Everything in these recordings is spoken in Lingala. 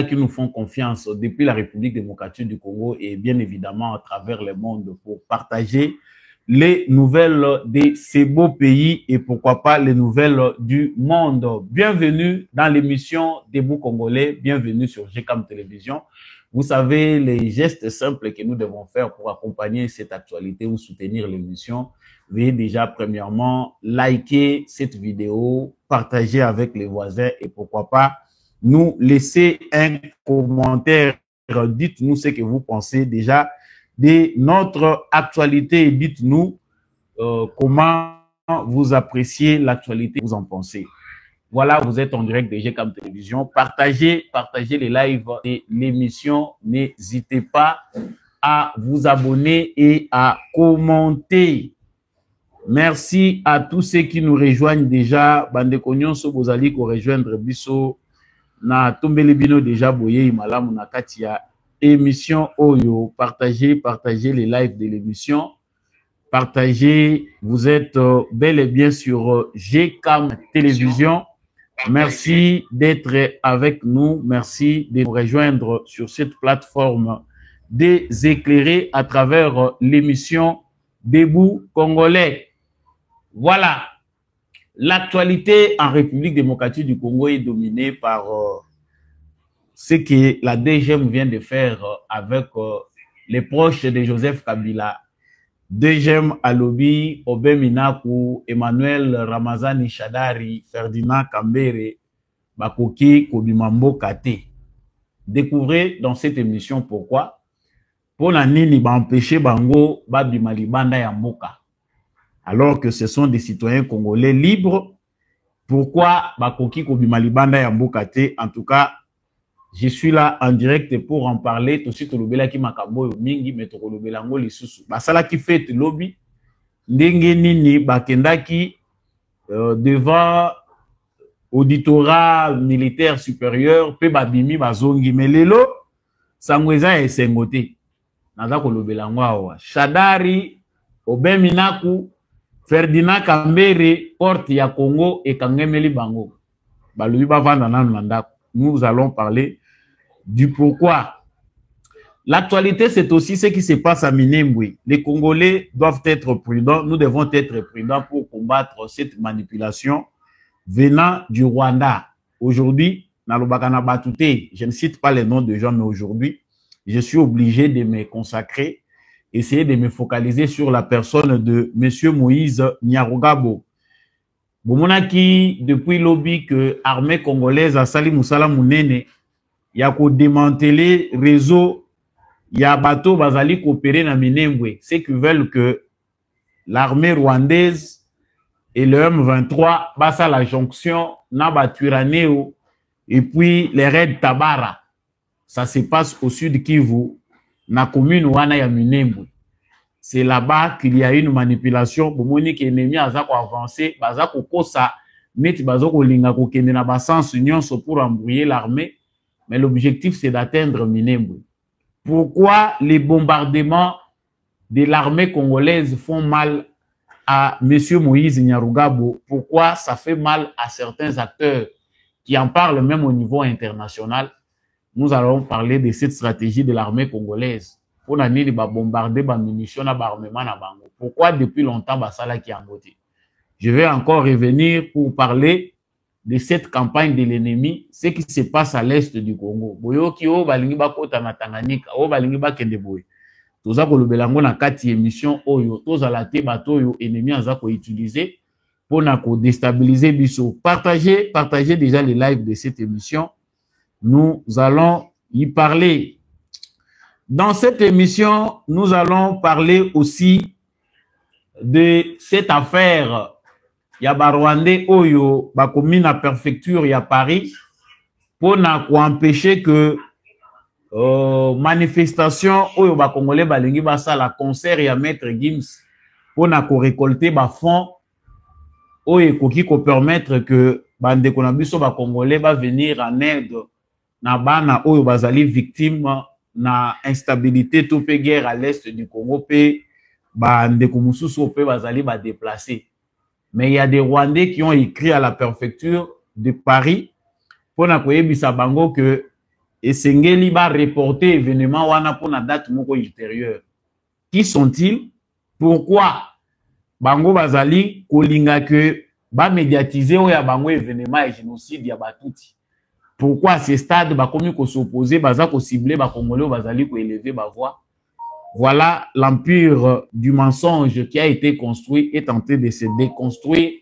qui nous font confiance depuis la République démocratique du Congo et bien évidemment à travers le monde pour partager les nouvelles de ces beaux pays et pourquoi pas les nouvelles du monde. Bienvenue dans l'émission Debout Congolais, bienvenue sur GCAM Télévision. Vous savez les gestes simples que nous devons faire pour accompagner cette actualité ou soutenir l'émission. Veuillez déjà premièrement liker cette vidéo, partager avec les voisins et pourquoi pas nous laisser un commentaire. Dites-nous ce que vous pensez déjà de notre actualité et dites-nous comment vous appréciez l'actualité, vous en pensez. Voilà, vous êtes en direct de GCAM Télévision. Partagez les lives et l'émission. N'hésitez pas à vous abonner et à commenter. Merci à tous ceux qui nous rejoignent déjà. Bande Konyonso Bozali ko rejoindre Bisso na tombeli bino déjà boye malamu na katia émission Oyo. Partagez les lives de l'émission. Partagez, vous êtes bel et bien sur GCAM Télévision. Merci d'être avec nous. Merci de nous rejoindre sur cette plateforme des éclairés à travers l'émission Debout Congolais. Voilà. L'actualité en République démocratique du Congo est dominée par ce que la DGM vient de faire avec les proches de Joseph Kabila. DGM Alobi, Obé Minaku, Emmanuel Ramazani Shadari, Ferdinand Kambere, Bakoki Kobimambo Kate. Découvrez dans cette émission pourquoi. Pour la nini ba empêcher bango babimali banda ya mboka. Alors que ce sont des citoyens congolais libres, pourquoi Bakoki Kobimali banda ya mboka te? En tout cas, je suis là en direct pour en parler. Tout de suite, le ki makambo mingi metoko le belango lisusu. Basala qui fait lobby, ndenge nini bakendaki devant auditorat militaire supérieur, pe babimi bazongi melelo sangweza esengote. Naza ko le belango awa. Shadari, Obé Minaku, Ferdinand Kambere, porte ya Congo et Kangemeli Bango. Balubi bavanda nanu nanda. Nous allons parler du pourquoi. L'actualité, c'est aussi ce qui se passe à Minembwe. Les Congolais doivent être prudents. Nous devons être prudents pour combattre cette manipulation venant du Rwanda. Aujourd'hui, Nalobakana Batouté, je ne cite pas les noms de gens, mais aujourd'hui, je suis obligé de me consacrer, essayer de me focaliser sur la personne de M. Moïse Nyarugabo. Bomonaki, depuis lobby que l'armée congolaise a sali Moussala Mounene, il y a qu'au démanteler réseau, il y a bateau bazali coopérer na Minembwe. Ceux qui veulent que l'armée rwandaise et le M23 passent à la jonction na Baturaneo et puis les raids Tabara. Ça se passe au sud Kivu, na commune wana ya Minembwe. C'est là-bas qu'il y a une manipulation. Bomoni ki ennemi aza ko avancer, baza ko kosa neti bazo ko linga ko kende na basansu nyonso pour embrouiller l'armée, mais l'objectif c'est d'atteindre Minembwe. Pourquoi les bombardements de l'armée congolaise font mal à M. Moïse Nyarugabo? Pourquoi ça fait mal à certains acteurs qui en parlent même au niveau international? Nous allons parler de cette stratégie de l'armée congolaise. Pour la nini ba bombarder ba munitions na ba armement na bango. Pourquoi depuis longtemps basala qui en côté? Je vais encore revenir pour parler de cette campagne de l'ennemi, ce qui se passe à l'est du Congo. Boyo ki o balingi ba kota na Tanganyika, o balingi ba kende boye. Toza ko lobelango na kati émission oyo, toza la te bato yo ennemi aza ko utiliser pour na ko déstabiliser biso. Partagez déjà les lives de cette émission. Nous allons y parler. Dans cette émission, nous allons parler aussi de cette affaire. Il y a Rwandais Oyo, bakomi na préfecture, il y a Paris, pour empêcher que manifestation Oyo ba Congolais balingi basa la concert ya Maître Gims pour récolter ba fonds Oyo koki ko permettre que bande konabiso ba Congolais ba venir en aide na bana Oyo bazali victime na instabilité tout pe guerre à l'est du Congo pe ba ndeko mususu pe bazali ba déplacer. Mais il y a des Rwandais qui ont écrit à la préfecture de Paris pour na koyebisa bango que esengeli ba reporter événement wana pour na date moko ultérieure. Qui sont-ils? Pourquoi bango bazali kolinga que ba médiatiser oya bango événement et génocide ya batuti? Pourquoi à ce stade bakomi ko s'opposer baza ko cibler ba congolais bazali ko élever ba voix? Voilà l'empire du mensonge qui a été construit et tenté de se déconstruire.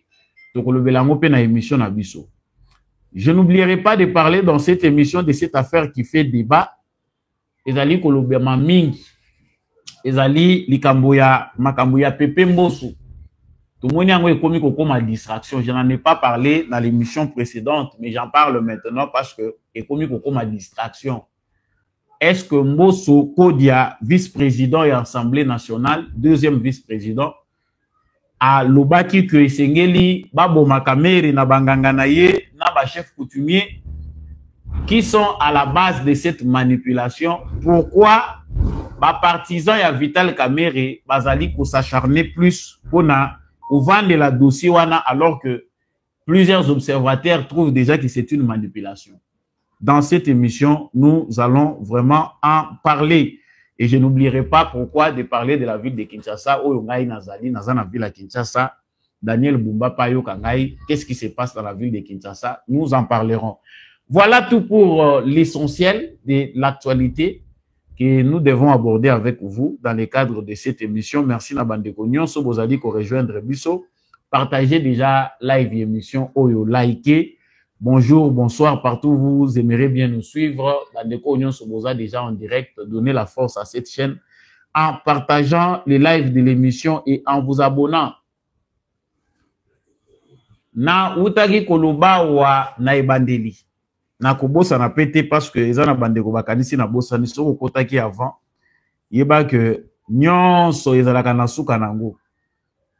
Je n'oublierai pas de parler dans cette émission de cette affaire qui fait débat. Ezali kolobema mingi. Ezali likamboya makamboya Pepe Mbosso. Tout le monde a commis comme distraction. Je n'en ai pas parlé dans l'émission précédente, mais j'en parle maintenant parce que est commis comme distraction. Est-ce que Mbosso Kodia, vice-président et Assemblée nationale, deuxième vice-président, a lobaki que Sengeli, Babo Makamere, Nabanganga Naye, Naba chef coutumier, qui sont à la base de cette manipulation? Pourquoi les partisans et Vital Kamere, Bazali, pour s'acharner plus pour vendre la dossier wana, alors que plusieurs observateurs trouvent déjà que c'est une manipulation? Dans cette émission, nous allons vraiment en parler. Et je n'oublierai pas pourquoi de parler de la ville de Kinshasa, où Yongai Nazali, Nazana ville à Kinshasa, Daniel Bumba Payo Kangai, qu'est-ce qui se passe dans la ville de Kinshasa? Nous en parlerons. Voilà tout pour l'essentiel de l'actualité que nous devons aborder avec vous dans le cadre de cette émission. Merci Nabandeko Nyonso, Bozali ko rejoindre Bisso. Partagez déjà live émission, Oyo, likez. Bonjour, bonsoir, partout où vous aimeriez bien nous suivre. Bandeko Nyonso Boza déjà en direct. Donnez la force à cette chaîne en partageant les lives de l'émission et en vous abonnant. Na utaki koloba wa na ebandeli. Na kobosa na pété parce que ezana bandeko bakanisi na bosa ni soko kotaki avant. Yeba que nyonso ezalaka na suka nango.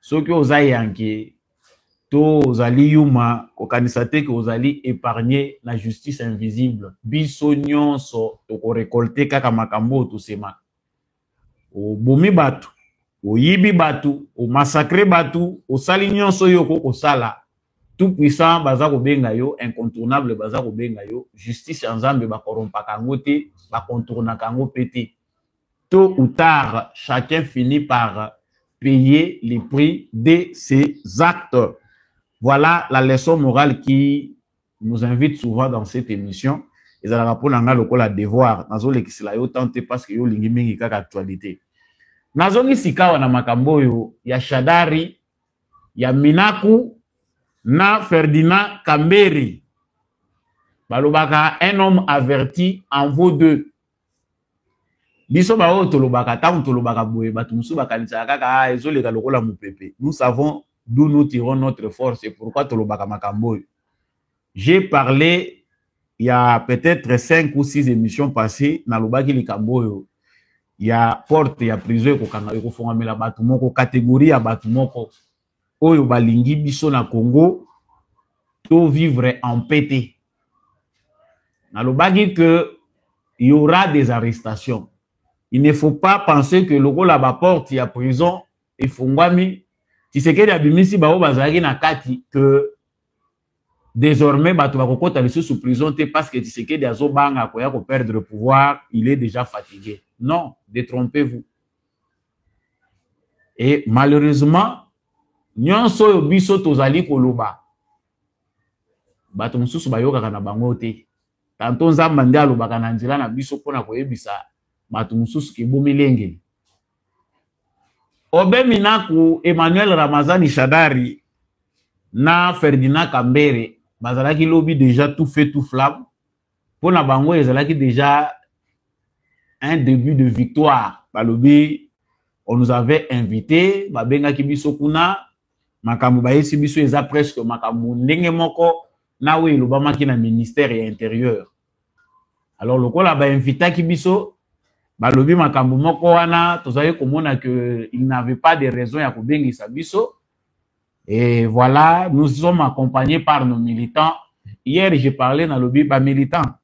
Soki oza yanke to ozali yuma kokanisa te ke ozali épargner la justice invisible. Biso nyonso to ko récolter kaka makambo to sema. O bomi batu, o yibi batu, o massacrer batu, o sali nyonso yoko ko sala. Tout puissant baza ko benga yo, incontournable baza ko benga yo, justice nzambe ba korompa kango te, ba contourna kango pété. Tôt ou tard, chacun finit par payer les prix de ses actes. Voilà la leçon morale qui nous invite souvent dans cette émission. Et ça rapport nanga lokola devoir nazo lekisila yo tante parce que yo lingi mingi kaka actualité. Nazo ngi sikawa na makambo yo ya Shadari, ya Minaku na Ferdinand Kamberi. Balobaka un homme averti en vaut deux. Biso ba o tolobaka tangu tolobaka boye batu musu bakanisa kaka ezoleka lokola mupepe. Nous savons d'où nous tirons notre force et pourquoi tolobaka makambo. J'ai parlé il y a peut-être 5 ou 6 émissions passées na lobaki likambo. Il y a porte, il y a prison ko kanga ko fongamela batu moko catégorie ya batu moko oyo balingi biso na Congo to vivre en pété. Na lobaki que il y aura des arrestations. Il ne faut pas penser que le la ba porte il y a prison et fongwami Tshisekedi abimisi bao bazaki na kati que désormais batu bakokota lisu sous prison te parce que Tshisekedi azobanga koya ko perdre le pouvoir, il est déjà fatigué. Non, détrompez-vous. Et malheureusement, nyonso yo biso tozali koloba. Batu mususu bayoka na bango te. Tanto nzamba nde alobaka na nzela na biso pona koyebisa batu mususu ki bomilenge. Obe Minaku, Emmanuel Ramazani Shadari na Ferdinand Kambere bazalaki lobby déjà tout fait tout flamme. Pour na bango ezalaki déjà un début de victoire. Balobi, on nous avait invité, babenga kibiso kuna, makambo baesi biso eza presque makambo ndenge moko na we lobama ki na ministère et intérieur. Alors lokola ba invita kibiso balobi makambo moko wana tozali komona que il n'avait pas de raison ya kobengisa biso. Et voilà, nous sommes accompagnés par nos militants. Hier, j'ai parlé dans le lobby ba militants.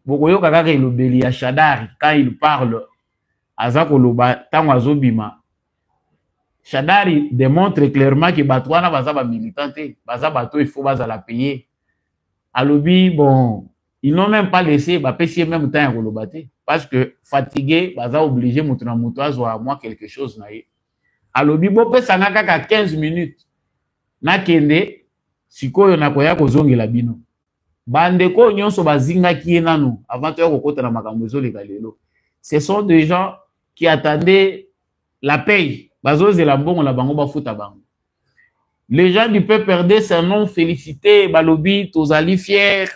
Bokoyo kaka ke lobeli ya Shadari quand il parle azako loba tango azobima. Shadari démontre clairement que batwana baza ba militant te, baza bato il faut baza la payer. Alobi bon, ils n'ont même pas laissé PCA même temps à Kolobate. Parce que fatigué, ils ont obligé Moutona Moutoise ou à moi quelque chose. Alors, Bibo peut s'en à 15 minutes. Na kende, sikoyo na koya kozongi la bino. Bandeko nyonso bazinga ki enanu avant de kokota na makambo ezoleka lelo. Ce sont des gens qui attendaient la paye. Bazozela mbongo la bango bafuta bango. Les gens du peuple perdent son nom, félicité, balobi, tozali fiers.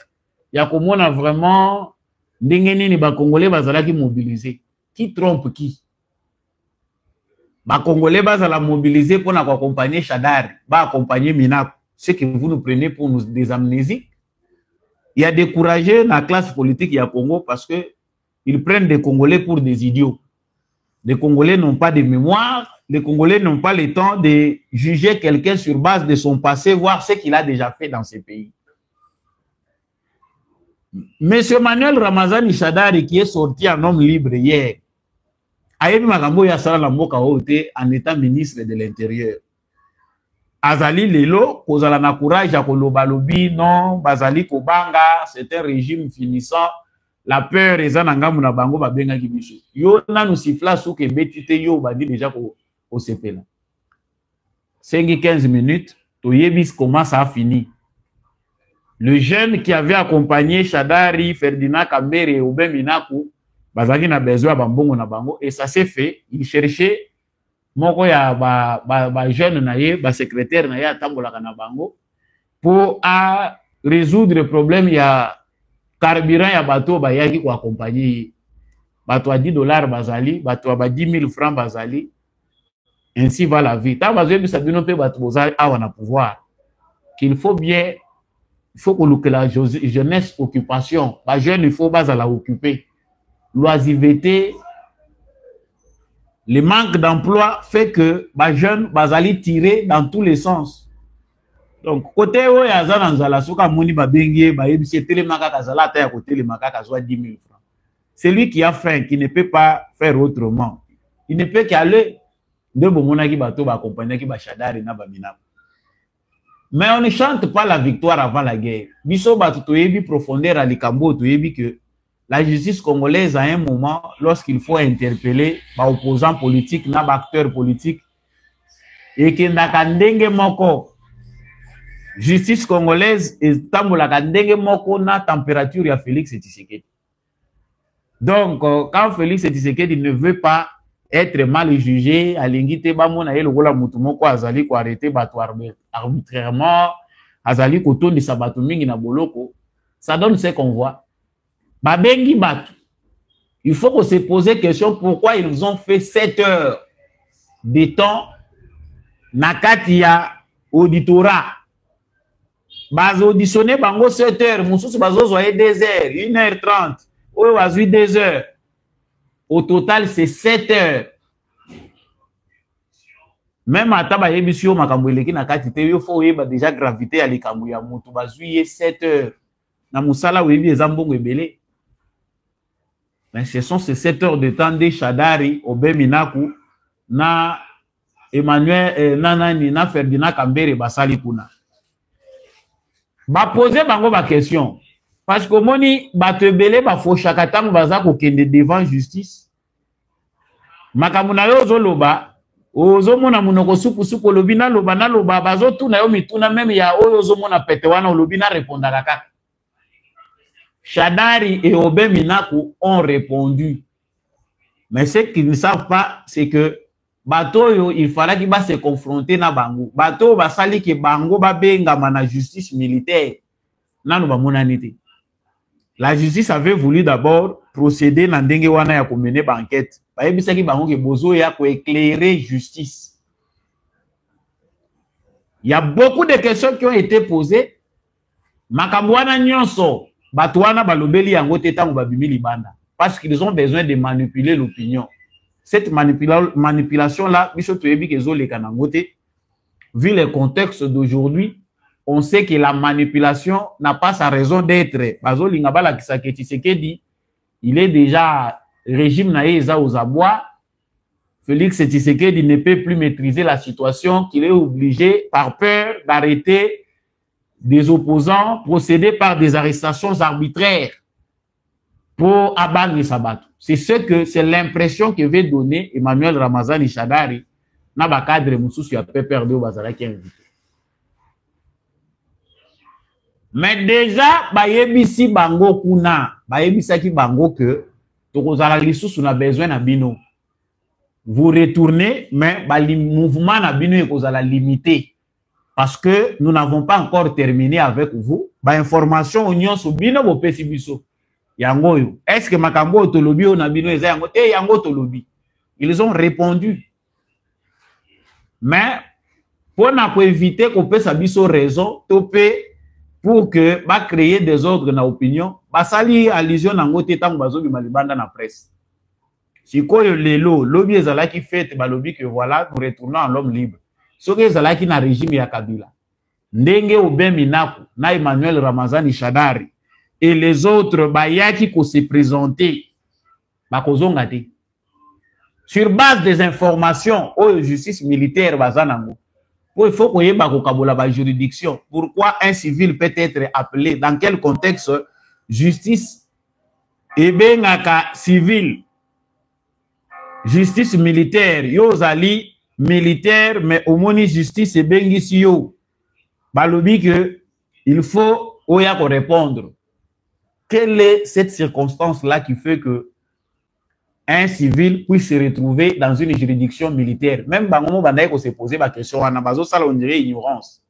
Ya komona vraiment ndenge nini ba Congolais bazalaki mobilisé. Qui trompe qui? Ba Congolais bazala mobilisé pour accompagner Chadari, ba accompagner Minaku. Ce que vous nous prenez pour nous des amnésiques. Il y a découragé la classe politique à Congo parce que ils prennent des Congolais pour des idiots. Les Congolais n'ont pas de mémoire. Les Congolais n'ont pas le temps de juger quelqu'un sur base de son passé, voir ce qu'il a déjà fait dans ces pays. Monsieur Manuel Ramazani Chadari, qui est sorti en homme libre hier, Ayebi Makambo Yassara Lamboka Ote en étant ministre de l'Intérieur. Azali Lelo, Kozala na courage à Kolobalobi, non, Bazali Kobanga, c'est un régime finissant. La peur est en Angamu na Bango Babenga Kibisu. Yo nanu sifla souke betite yo badi déjà au CP là. 5-15 minutes, Toyebis comment ça a fini. Le jeune qui avait accompagné Chadari, Ferdinand Kambere et Oben Minaku, Bazali na besoin bambongo na bango, et ça s'est fait. Il cherchait moko ya ba jeune na ye, ba secrétaire na ye atambola na bango pour résoudre le problème ya carburant ya bateau ba yaki ko accompagner bateau à $10 bazali, bateau à 10 000 francs bazali. Ainsi va la vie. Tant bateau bi sabino pe bateau bazali awana pouvoir. Qu'il faut bien, il faut que la jeunesse occupation, ba jeune il faut bazala occuper. L'oisiveté, le manque d'emploi fait que les jeunes bazali tirés dans tous les sens. Donc, côté où il y a un zala, soka moni babengi, baebisi telemaka kazala ta ya côté le makaka soit 10 000 francs. C'est lui qui a faim, qui ne peut pas faire autrement. Il ne peut qu'aller de bomona ki bato ba accompagner ki ba Chadari na ba Minaku. Mais on ne chante pas la victoire avant la guerre. Biso bato toyebi profondeur à likambo toyebi que la justice congolaise, à un moment, lorsqu'il faut interpeller les opposants politiques, les acteurs politiques, et que la moko, justice congolaise est tambola moko na température ya Félix Tshisekedi. Donc, quand Félix Tshisekedi ne veut pas être mal jugé, alingite bamona ye lokola mutu moko azali ko arrêter bato arbitrairement, azali ko tondi sabato mingi na boloko, ça donne ce qu'on voit. Babengi Batu. Il faut qu'on se pose la question pourquoi ils ont fait 7 heures de temps Nakatia auditorat. Baz auditionné bango 7 heures, Moussous bazo zoye 2 heures, 1h30, ou bazui 2 heures. Au total, c'est 7 heures. Même à Taba Yebisio Makamboueleki Nakatite, il faut déjà gravité à l'Ikamouya Moutou bazui 7 heures. Na Moussala ou Yebi Zambongo Ebele. Mais ce sont ces 7 heures de temps de Chadari, Oben Minaku, na Emmanuel, na Ferdinand Kambere Basali Kuna. Ba poser bango ba question. Parce que moni batebele ba fo chakatang baza ko kende devant justice. Makamuna yo zoloba, ozomona munoko supu lobi na loba bazo tuna yo mituna même ya oyo zomona pete wana lobi na répondra kaka. Chadari et Oben Minaku ont répondu. Mais ce qu'ils ne savent pas, c'est que Bato, il fallait qu'il se confronter na bango. Bato, basali ke bango ba benga na justice militaire. Nanu ba monanité. La justice avait voulu d'abord procéder na ndenge wana ya ko mener enquête. Ba yebisa ki bango ke bozo ya ko éclairer justice. Il y a beaucoup de questions qui ont été posées. Makambo wana nyonso bato wana balobeli yango te tango babimi libanda parce qu'ils ont besoin de manipuler l'opinion. Cette manipulation-là, vu le contexte d'aujourd'hui, on sait que la manipulation n'a pas sa raison d'être. Il est déjà régime naïsa aux abois. Félix Tshisekedi ne peut plus maîtriser la situation, qu'il est obligé, par peur, d'arrêter des opposants procéder par des arrestations arbitraires pour abattre Sabato. C'est l'impression que veut donner Emmanuel Ramazani Shadari dans le cadre de Moussous a perdu au Bazara qui est invité. Mais déjà, Bayebisi Bango Kuna, Bayebisaki Bango que Tokozala Lissous a besoin de Bino. Vous retournez, mais le mouvement de Bino est limité. Parce que nous n'avons pas encore terminé avec vous. Information union sur Bino ou Pesibiso. Yango, est-ce que Makambo Tolobi ou Nabino est Yango? Eh, Yango Tolobi. Ils ont répondu. Mais, pour éviter qu'on puisse avoir raison, pour que va créer des ordres dans l'opinion, basali allusion nango tetango bazobi malibanda na presse. Si quoi lelo, lobby ezala qui fait balobi que voilà, nous retournons en l'homme libre. Ce que ezala qui na régime ya Kabila. Ndenge Oben Minaku, na Emmanuel Ramazani Shadari et les autres bayaki ko se présenter bakozongate. Sur base des informations au justice militaire bazanango. Il faut qu'on y ait la juridiction. Pourquoi un civil peut être appelé? Dans quel contexte? Justice et bien civil. Justice militaire. Yo zali militaire, mais au moins justice et bien ici yo. Balobi que il faut oya qu'on répondre. Quelle est cette circonstance-là qui fait que un civil puisse se retrouver dans une juridiction militaire? Même Bangomo Bandaïko se poser la question, on dirait ignorance.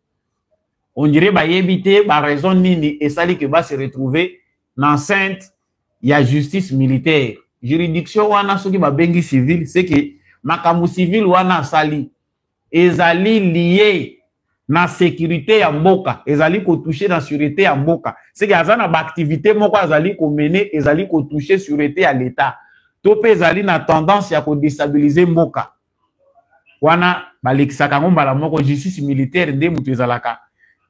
On dirait éviter par raison nini et ça dit que va se retrouver dans l'enceinte, il y a justice militaire. Juridiction wana ce qui va bengi civil, c'est que makamu civil wana sali ezali lié na sécurité ya mboka, ezali ko toucher dans sécurité ya mboka. C'est que azana ba activité moko ezali ko mener, ezali ko toucher sécurité à l'état. Topé ezali na tendance ya ko déstabiliser mboka. Wana balekisaka ngomba la moko justice militaire nde mutu ezalaka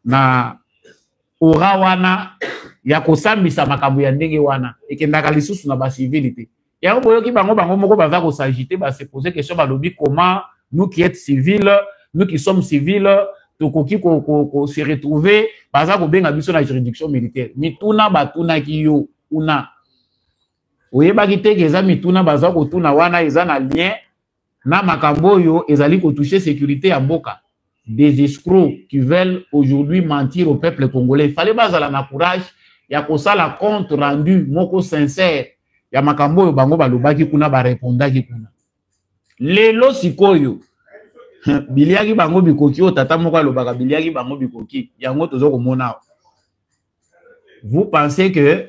na ora wana ya kosambisa makambo ya ndenge wana ekendaka lisusu na ba civilité. Ya boyoki bango moko baza ko s'agiter, ba se poser question balobi comment nous qui êtes civils, nous qui sommes civils, tokoki ko se retrouver baza ko benga biso na juridiction militaire. Mituna batuna ki yo una oyebaki te eza mituna baza ko tuna wana eza na lien na makambo yo ezali ko toucher sécurité ya mboka. Des escrocs qui veulent aujourd'hui mentir au peuple congolais. Il fallait bazala na courage ya kosala compte rendu moko sincère ya makambo yo bango balobaki kuna ba répondaki kuna. Lelo sikoyo biliaki bango bikoki o tata moko alobaka biliaki bango bikoki yango tozo komona. Vous pensez que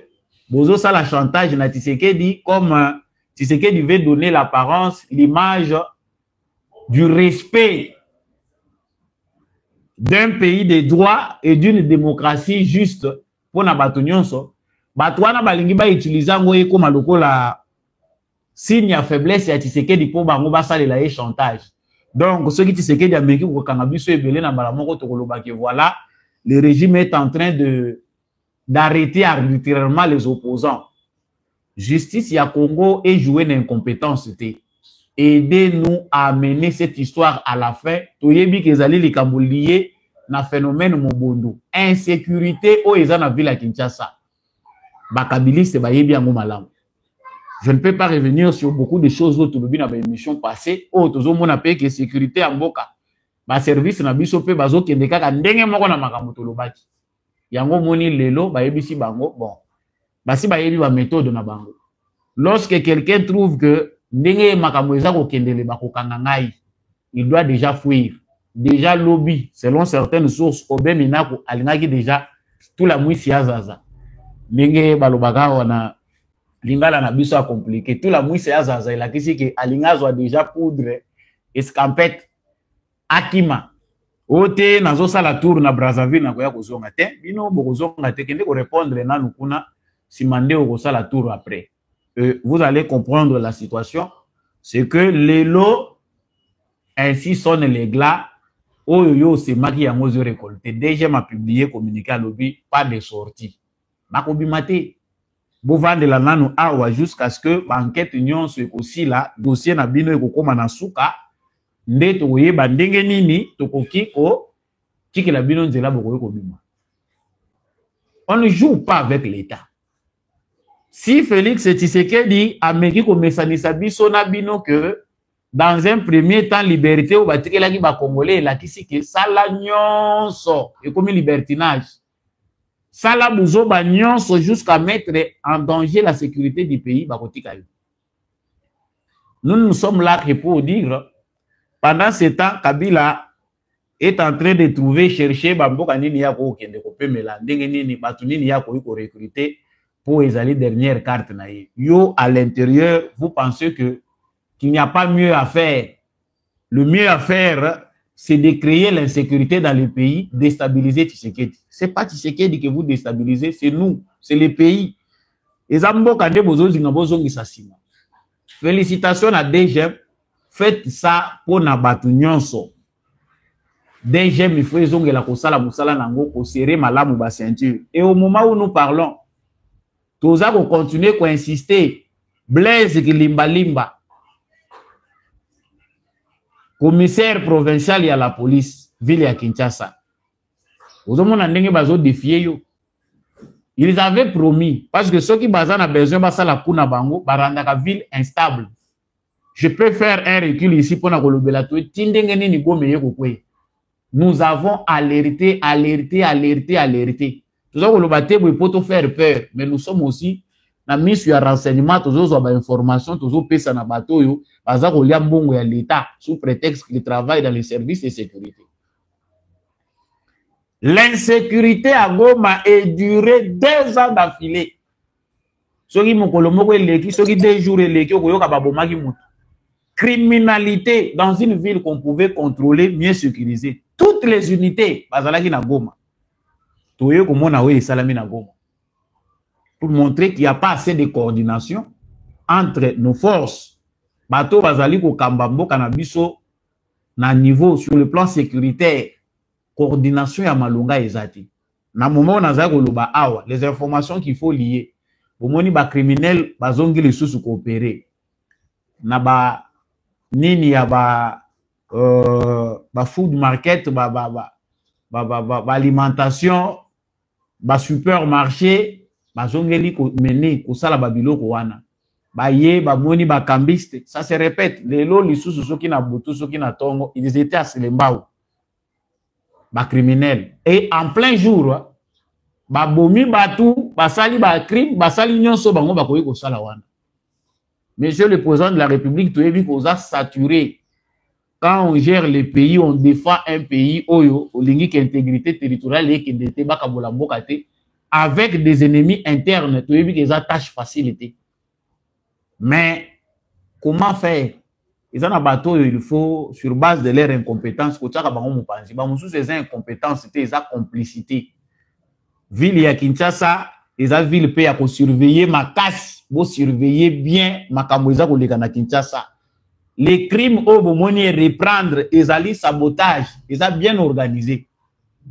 bozo ça la chantage na Tshisekedi comme Tshisekedi veut donner l'apparence, l'image du respect d'un pays de droit et d'une démocratie juste pour na bato nyonso. Bato wana balingi ba utiliser ngo ekoma lokola signe ya faiblesse ya Tshisekedi pour bango basalela ye chantage. Donc ce qui Tshisekedi a meki ko kanga biso ebele na bala moko tokoloba que voilà, le régime est en train d'arrêter arbitrairement les opposants. Justice ya Congo est jouée d'incompétence. Aidez-nous à amener cette histoire à la fin. Toyebi kezali likambo lié na phénomène mobondo. Insécurité o eza na ville ya Kinshasa. Bakabiliste bayebi yango malamu. Je ne peux pas revenir sur beaucoup de choses autour de la émission passée. Oh, tozo mona pe que sécurité en mboka. Ba service na biso pe bazo kende kaka ndenge moko na makambo tolobaki. Yango moni lelo bayebisi bango bon. Basi bayebi ba méthode na bango. Lorsque quelqu'un trouve que ndenge makambo eza ko kendele bakokanga ngai, il doit déjà fuir. Déjà lobby selon certaines sources Oben Minaku alingaki déjà tout la mwisi azaza. Ndenge balobaka wana lingala na biso a compliqué. Tout la mwisi azaza il a dit que alingazwa déjà poudre escampette akima. Ote nazo sala tour na Brazzaville na koya kozonga te. Bino bokozonga te kende ko répondre na lukuna si mandé ko sala tour après. Vous allez comprendre la situation. C'est que les lots ainsi sonnent les glas. Oyo c'est maki ya mozo récolté. Déjà m'a publié communiqué à lobby pas de sortie. Makobi mate. Bo vendre la nanu awa jusqu'à ce que l'enquête union soit aussi là dossier na bino ekokoma na suka nde toyeba ndenge nini tokoki ko kiki la bino nzela bokoye kobima. On ne joue pas avec l'État. Si Félix Tshisekedi a meki ko mesanisa biso na bino que dans un premier temps liberté ou batikela ki ba congolais la kisiki sala nyonso et comme libertinage. Sala buzo ba nyonso jusqu'à mettre en danger la sécurité du pays ba kotika. Nous sommes là pour dire pendant ce temps Kabila est en train de trouver chercher bamboka nini ya ko kende ko pemela ndenge nini batu nini ya ko recruter pour les dernières cartes. Yo, à l'intérieur, vous pensez que qu'il n'y a pas mieux à faire. Le mieux à faire, c'est de créer l'insécurité dans le pays, déstabiliser Tshisekedi. Ce n'est pas Tshisekedi que vous déstabilisez, c'est nous, c'est le pays. Félicitations à DGM. Faites ça pour Nabatu Nyonso. DGM, il faut que la kosala musala nango ko serrer malamu ba ceinture. Et au moment où nous parlons, tous à continuer à insister. Blaise Limba Limba, commissaire provincial à la police, ville à Kinshasa. Vous avez défié yo. Ils avaient promis, parce que ceux qui ont besoin de la Kuna Bango, la ville instable. Je peux faire un recul ici pour nous Nous avons alerté. Tout ça, on peut faire peur, mais nous sommes aussi na mise sur renseignement, toujours sur information, toujours pesa na bateau yo, baza ko lia mbongo ya l'État sous prétexte qu'il travaille dans les services de sécurité. L'insécurité à Goma est durée 2 ans d'affilée. Soki mokolo moko eleki, soki 2 jours eleki okoyoka babomaki mutu. Criminalité dans une ville qu'on pouvait contrôler, mieux sécuriser. Toutes les unités bazalaki na Goma. Pour montrer qu'il n'y a pas assez de coordination entre nos forces. Bato bazali ko kambambo kanabiso na niveau sur le plan sécuritaire. Coordination ya malunga ezati. Na moment na za koloba awa, les informations qu'il faut lier. Bomoni ba criminel bazongi les sous coopérer. Na ba nini ya ba food market alimentation ba supermarché bazongeli ko mener ko sala babiloko wana baye ba moni ba cambiste. Ça se répète les lots les sous soki na boto soki na tongo ils étaient à Selembao ba criminel et en plein jour ba bomi batu basali ba crime basali nyonso bango bakoyi ko sala wana. Monsieur le président de la République tu ebi ko za saturé. Quand on gère les pays, on défend un pays, oyo, olingi intégrité territoriale et qui n'était pas avec des ennemis internes, tu as vu qu'ils ont tâche facilité. Mais comment faire? Ils ont un bateau, il faut, sur base de leur incompétence, ces incompétences, c'était sa complicité. Ville ya Kinshasa, ils ont ville paye à surveiller ma casse, pour surveiller bien ma kamouza ko na Kinshasa. Les crimes au Bomoni reprendre, ils allaient sabotage, ils ont bien organisé.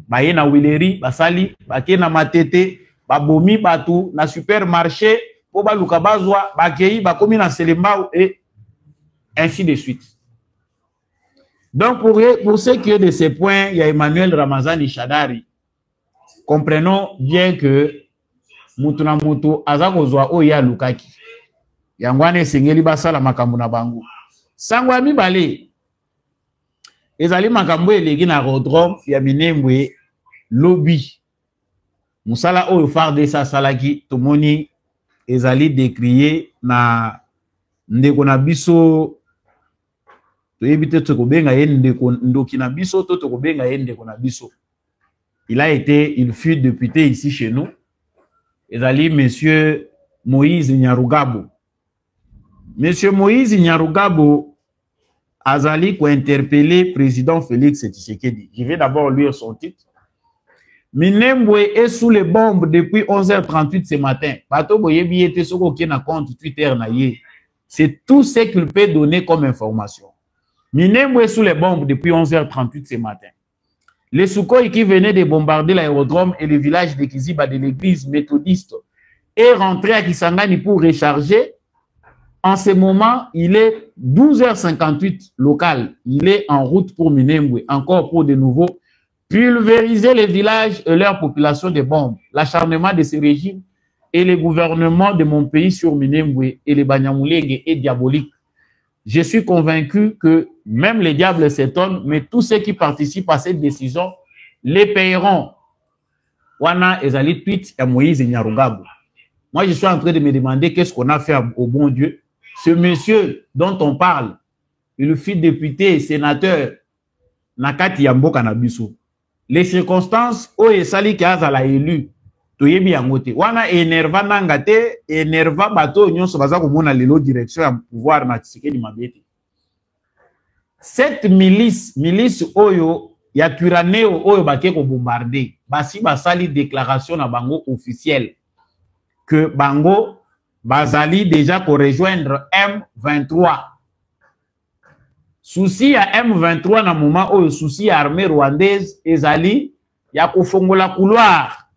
Baye na Wileri, basali, bake na matete, babomi batu, na supermarché, po ba lukabazwa, bakei, bakomi na Selembao, et ainsi de suite. Donc, pour ce qui est de ces points, il y a Emmanuel Ramazani Shadari. Comprenons bien que Mutuna Mutu, Azakozwa Oya Lukaki. Yangwane Sengeli Basala Makamuna Bangu. Sangwa mibale ezali makambo eleki na aérodrome ya Minembwe lobby musala oyo FARDC salaki tomoni ezali décrié na ndeko na biso toyebite tokobenga ye ndeko ndoki na biso to tokobenga ye ndeko na biso. Il fut député ici chez nous. Ezali monsieur Moïse Nyarugabo. Monsieur Moïse Nyarugabo Azali ko interpellé président Félix Tshisekedi. Je vais d'abord lire son titre. Minembwe est sous les bombes depuis 11h38 ce matin. Bato boyebi était soko ki na compte Twitter na ye. C'est tout ce qu'il peut donner comme information. Minembwe est sous les bombes depuis 11h38 ce matin. Les Sukhoi qui venaient de bombarder l'aérodrome et le village de Kiziba de l'église méthodiste est rentré à Kisangani pour recharger. En ce moment, il est 12h58 local. Il est en route pour Minembwe, encore pour de nouveaux pulvériser les villages et leur population de bombes. L'acharnement de ces régimes et le gouvernement de mon pays sur Minembwe et les Banyamulenge est diabolique. Je suis convaincu que même les diables s'étonnent, mais tous ceux qui participent à cette décision les payeront. Wana ezali tweet à Moïse Nyarugabo. Moi, je suis en train de me demander qu'est-ce qu'on a fait au bon Dieu. Ce monsieur dont on parle, il fut député, sénateur, Nakati Yambo Kanabiso. Les circonstances où Esali Kazala élu, toyebi yangote. Wana énerva nangate, énerva bato nyonso baza komona lelo direction ya pouvoir na Tshisekedi Mabete. Cette milice oyo ya Twirwaneho oyo bake ko bombarder, basi basali déclaration na bango officielle que bango bazali déjà ko rejoindre M23. Souci ya M23 na moment oyo souci ya armée rwandaise ezali ya kofongola couloir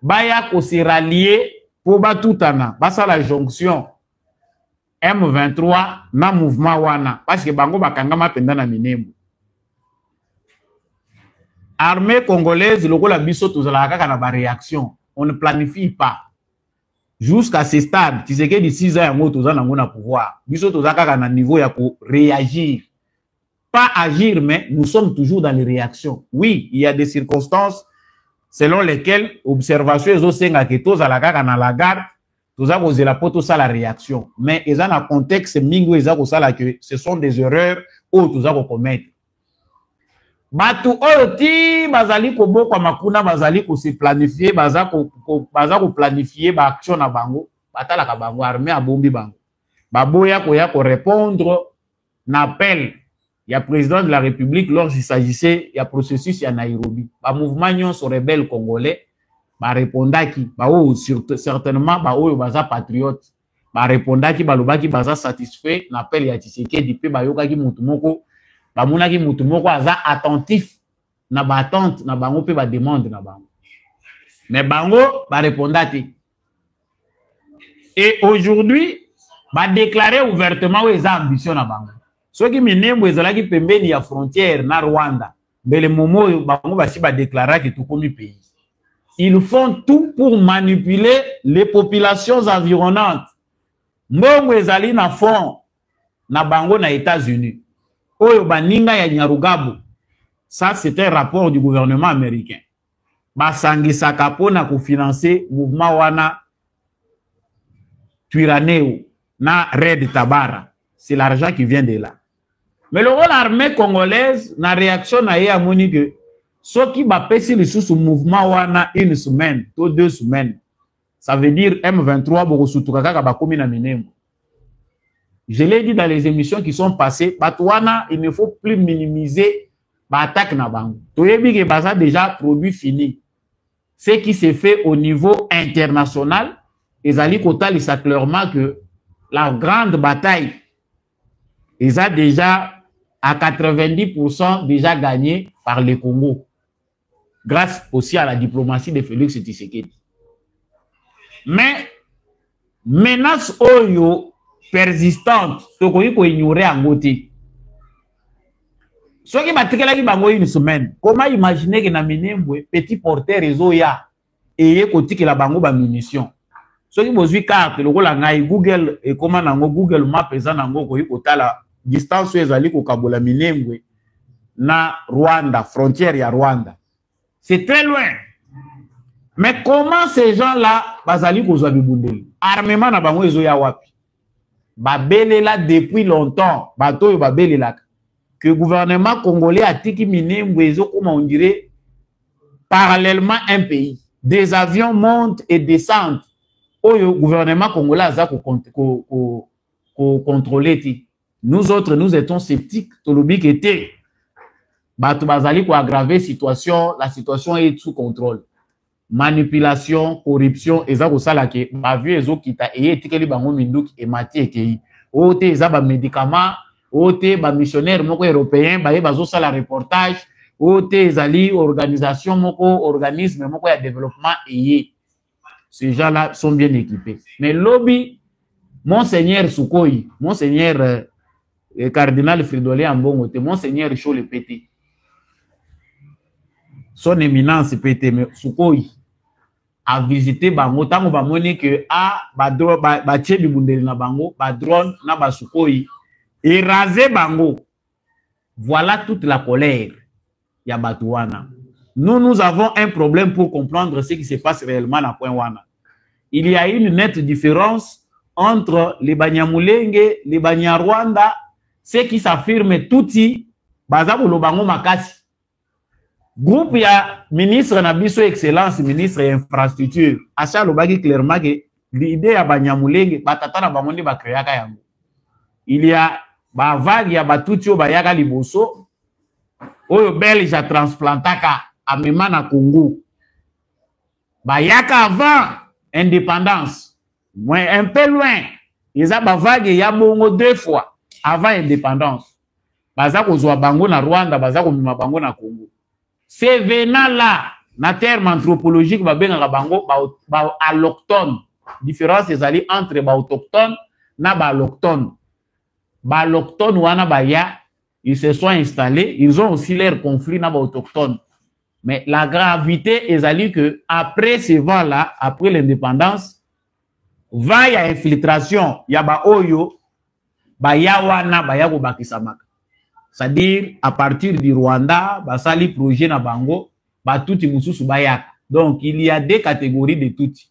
baya ko se rallier pour batutana basa la jonction M23 na mouvement wana parce que bango bakangama penda na Minembwe. Armée congolaise lokola biso tozala kaka na ba réaction, on ne planifie pas. Jusqu'à ce stade, tu sais que d'ici 6 ans yango toza nango na pouvoir. Biso toza kaka na niveau ya ko réagir. Pas agir, mais nous sommes toujours dans les réactions. Oui, il y a des circonstances selon lesquelles observation et osenga que tous à la gare na la garde, tous à cause de la poto ça la réaction. Mais ils ont un contexte mingo ils ont ça là que ce sont des erreurs ou tous à commettre. Batu oti bazali ko boko makuna bazali ko se planifier baza ko planifier ba action na bango batala ka bango armée a bombi bango. Baboya ko ya ko répondre na appel. Il y a président de la République lorsqu'il s'agissait, il y a processus à Nairobi. Le mouvement nyonso rebelle congolais, ba répondaki, ba o certainement ba o baza patriote, ba répondaki ba lobaki baza satisfait, l'appel ya Tshisekedi pe ba yokaki mutu moko, ba monaki mutu moko aza attentif na ba attente na bango pe ba demande na bango. Mais bango ba répondaki. Et aujourd'hui, ba déclarer ouvertement où ils ont ambition na bango. Ceux qui Minembwe ezalaki pembeni ya frontière na Rwanda, mbele momo bango basi ba déclarer que tout comme pays. Ils font tout pour manipuler les populations environnantes. Mbongo ezali na fond na bango na États-Unis. Oyo baninga ya Nyarugabo. Ça c'est un rapport du gouvernement américain. Basangisaka pona ko financer mouvement wana Twirwaneho na Red Tabara. C'est l'argent qui vient de là. Mais le rôle armée congolaise, na réaction na ya moni que ceux qui bapesi le sous mouvement wana une semaine, 2 semaines. Ça veut dire M23 bokosutuka ka bakomi na Minembwe. Je l'ai dit dans les émissions qui sont passées, batwana il ne faut plus minimiser l'attaque na bango. Toyebi ke baza déjà produit fini. Ce qui s'est fait au niveau international, ezali kotalisa clairement que la grande bataille ils ont déjà à 90% déjà gagné par le Congo. Grâce aussi à la diplomatie de Félix Tshisekedi. Mais, menace oyo persistante, tokoki ko ignorer en côté. Ce qui m'a tiré bango une semaine, comment imaginer que na Minembwe, petit porteur ezoya, et koti que la bango ba munitions. Ce qui m'a vu carte, le rôle à Google, et comment nango Google Map eza nango ko yikotala distance ezali ko kabola Minembwe na Rwanda, frontière ya Rwanda. C'est très loin. Mais comment ces gens-là bazali ko zwa bibundeli? Armement na bango ezoya wapi? Babelela depuis longtemps, bato yo babelela que le gouvernement congolais a tiki Minembwe ezo comme on dirait parallèlement un pays. Des avions montent et descendent. Le gouvernement congolais a contrôlé. Nous autres, nous étions sceptiques. Tolobi était. Bato bazali ko aggraver situation, la situation est sous contrôle. Manipulation, corruption, ezako sala ke ba vu ezo kita et etikeli bango minduki et mati ekei. Ote ezaba médicament, ote ba missionnaire moko européen, ba bazo sala reportage, ote ezali organisation moko, organisme moko ya développement et ces gens-là sont bien équipés. Mais lobby, Monseigneur Sukoyi, Monseigneur Cardinal Fridolin Ambongote, Monseigneur Chaud le Pété. son éminence Pété Sukoyi a visité bango tango bamoni que ba tche bibundeli na bango ba drone na ba Sukoyi et raser bango. Voilà toute la colère ya Batouana. Nous avons un problème pour comprendre ce qui se passe réellement à Point Wana. Il y a une nette différence entre les Banyamulenge, les Banyarwanda, ceux qui s'affirment touti bazabu lobango makasi. Groupe ya ministre Nabiso Excellence, ministre infrastructure, acha lobaki clairement que l'idée ya Banyamulenge batata na bamondi ba créaka yango. Il y a ba vague ya batuti o bayaka liboso oyo belge a transplantaka amema na Congo. Bayaka avant indépendance. Un peu loin. Ils ont vague ya bongo 2 fois avant indépendance. Baza kozwa bango na Rwanda, baza komima bango na Congo. C'est venant là, na terme anthropologique babengaka bango ba allochtone. Différence ezali entre ba autochtone na ba allochtone. Ba allochtone wana baya, ils se sont installés, ils ont aussi leur conflit na ba autochtone. Mais la gravité est que après ces vents-là, après l'indépendance, va y a infiltration, y a ba oyo, ba yawana, ba yago bakisamaka. C'est-à-dire, à partir du Rwanda, ba sali projet na bango, ba touti mususu ba yak. Donc, il y a 2 catégories de touti.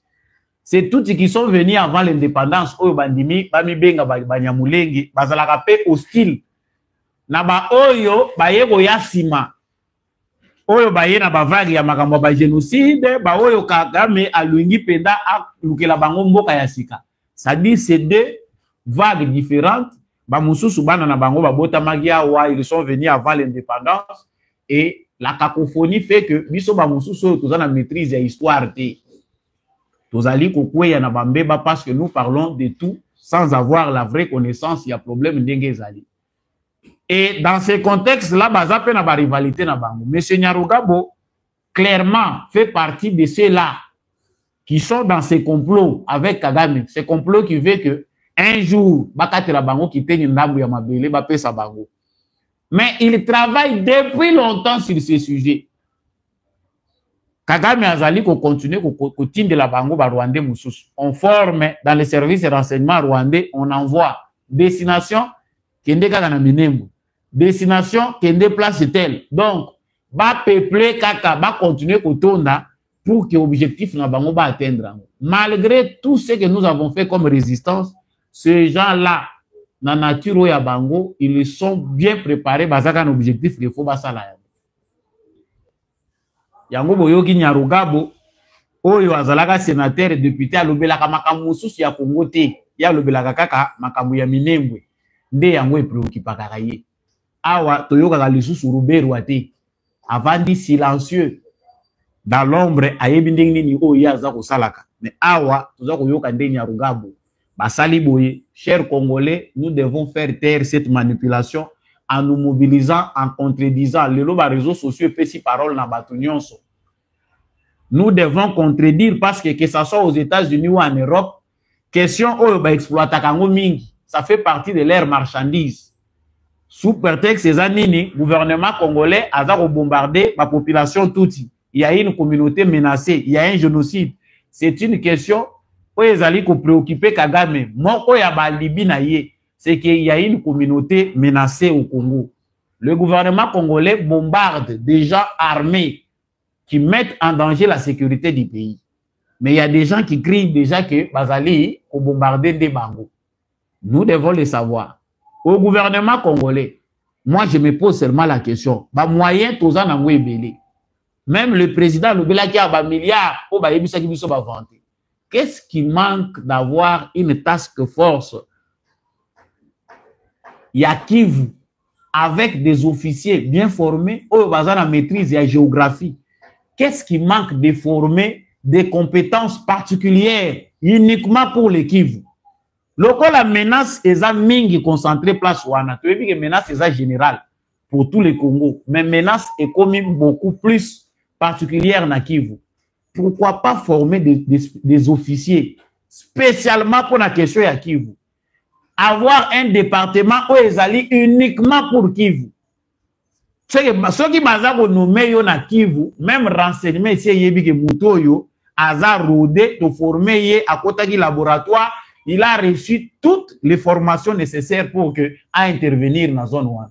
C'est touti qui sont venus avant l'indépendance, oyo bandimi, bami benga banyamulenge, bazalaka pe hostile. Na ba oyo, ba yego yasima. Oyo baye na bavagi ya makambo ba génocide ba oyo Kagame alungi penda alukela bango mboka ya sika. Ça dit c'est 2 vagues différentes. Ba mususu bana na bango ba bota magia wa ils sont venus avant l'indépendance et la cacophonie fait que biso ba mususu toza na maîtrise ya histoire te. Tozali kokweya na bambeba parce que nous parlons de tout sans avoir la vraie connaissance, il y a problème ndenge ezali. Et dans ces contextes-là, baza pe na ba rivalité na bango. Monsieur Nyarugabo, clairement, fait partie de ceux-là qui sont dans ces complots avec Kagame. Ces complots qui veulent que un jour, bakati la bango qui teigne ndambu ya mabele, ba pe sa bango. Mais il travaille depuis longtemps sur ces sujets. Kagame azali ko continuer ko tinde la bango ba Rwandais mususu. On forme dans les services de renseignement rwandais, on envoie destination kende kaka na Minembwe. Destination kende place telle. Donc, ba peupler kaka, ba continuer kotonda pour que l'objectif na bango ba atteindre. Malgré tout ce que nous avons fait comme résistance, ces gens-là, na nature ya bango, ils sont bien préparés, bazaka un objectif qu'il faut basala. Yango boyoki Nyarugabo, oyo azalaka sénateur et député alobelaka makambo mususu ya Congo te, ya alobelaka kaka makambo ya Minembwe. Nde yango e préoccupaka ye. Awa toyoka lisusu Ruberu ate. Avandi silencieux dans l'ombre ayebi ndenge nini oyo aza kosalaka. Mais awa toza koyoka nde Nyarugabo. Basali boye, chers Congolais, nous devons faire taire cette manipulation en nous mobilisant, en contredisant les réseaux sociaux et petits paroles na bato nyonso. Nous devons contredire parce que ça soit aux États-Unis ou en Europe, question oyo ba exploiter kango mingi, ça fait partie de leur marchandise. Sous prétexte ces années, gouvernement congolais a bombardé la population touti. Il y a une communauté menacée, il y a un génocide. C'est une question où ils allaient préoccuper Kagame. Moko ya ba Libye na ye, c'est qu'il y a une communauté menacée au Congo. Le gouvernement congolais bombarde des gens armés qui mettent en danger la sécurité du pays. Mais il y a des gens qui crient déjà que Bazali ont bombardé des bangos. Nous devons le savoir. Au gouvernement congolais, moi je me pose seulement la question. Ba moyen tozan na ngwebele. Même le président Lobela qui a ba milliards au ba yebisa ki biso ba vanter. Qu'est-ce qui manque d'avoir une task force Yakivu avec des officiers bien formés au bazana maîtrise la géographie? Qu'est-ce qui manque de former des compétences particulières uniquement pour les Kivu? Lorsque la menace est mingi concentrée place wana, tu veux dire que menace est générale pour tous les Congo, mais menace est comme beaucoup plus particulière na Kivu. Pourquoi pas former des officiers spécialement pour la question ya Kivu? Avoir un département où ils allaient uniquement pour Kivu. ceux qui bazako nommé yo na Kivu, même renseignement ici yebi ke muto yo aza rodé to former ye à côté du laboratoire, il a reçu toutes les formations nécessaires pour que à intervenir dans la zone 1.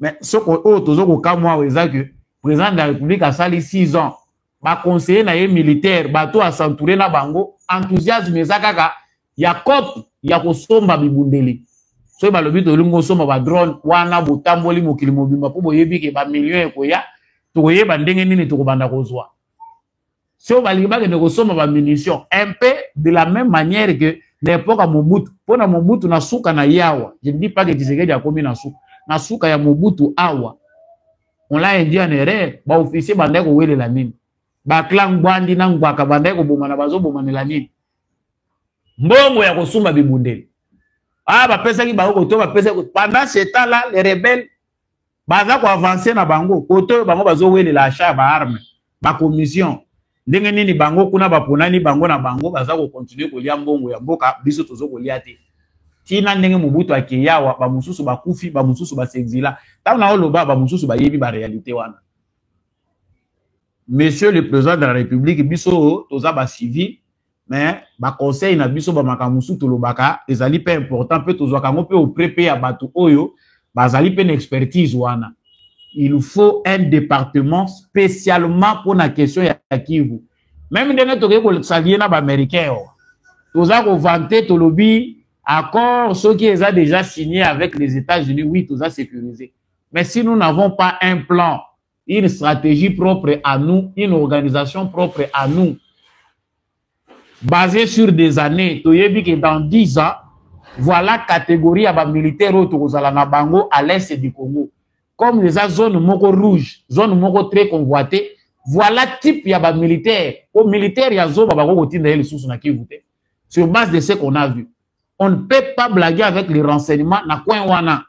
Mais ce que toujours au cas moi que président de la République a sali 6 ans, ba conseiller na militaire, bato a s'entourer na bango, enthousiasme ezakaka ya cop ya kosomba bibundeli. So ba lobi to lungo soma ba drone wana botamboli mokili mobimba po boyebi ke ba millions ekoya to koyeba ndenge nini to kobanda kozwa. So ba liba ke ne soma ba munitions un peu de la même manière que l'époque à Mobutu. Pona Mobutu na suka na yawa. Je ne dis pas que Tshisekedi a commis na suka. Na suka ya Mobutu awa. On l'a induit en erreur. Ba officier banda ko wele la nini. Ba clan Gwandi na Ngwaka banda ko bomana bazo bomana la nini. Mbongo ya kosumba bibundeli. Ah, bah, pendant ce temps-là, les rebelles, baza ko avancer na bango, koto bango bazo wele la achat ba arme, ba commission. Ndenge nini bango kuna ba ponani bango na bango baza ko continuer ko lia mbongo ya mboka biso tozo ko lia te. Tina ndenge Mobutu akeyawa ba mususu ba kufi, ba mususu ba s'exila. Tana oloba ba mususu ba yebi ba réalité wana. Monsieur le président de la République biso toza ba civil. Mais ba conseil na biso ba makamusu tolobaka ezali pe important pe tozwa kango pe au prépé ya batu oyo bazali pe une expertise wana. Il faut un département spécialement pour la question ya Kivu. Même ndenge toke ko savier na ba américain toza ko vanter tolobi accord ceux qui ont déjà signé avec les États-Unis, oui, toza sécurisé. Mais si nous n'avons pas un plan, une stratégie propre à nous, une organisation propre à nous, basé sur des années, tu sais que dans 10 ans, voilà catégorie à militaire na bango à l'est du Congo. Comme les zones moko rouge, zone moko très convoitée, voilà type ya militaire. Au militaire ya zo baba ko tinda les sous na Kivu. Sur base de ce qu'on a vu. On ne peut pas blaguer avec les renseignements na coin wana.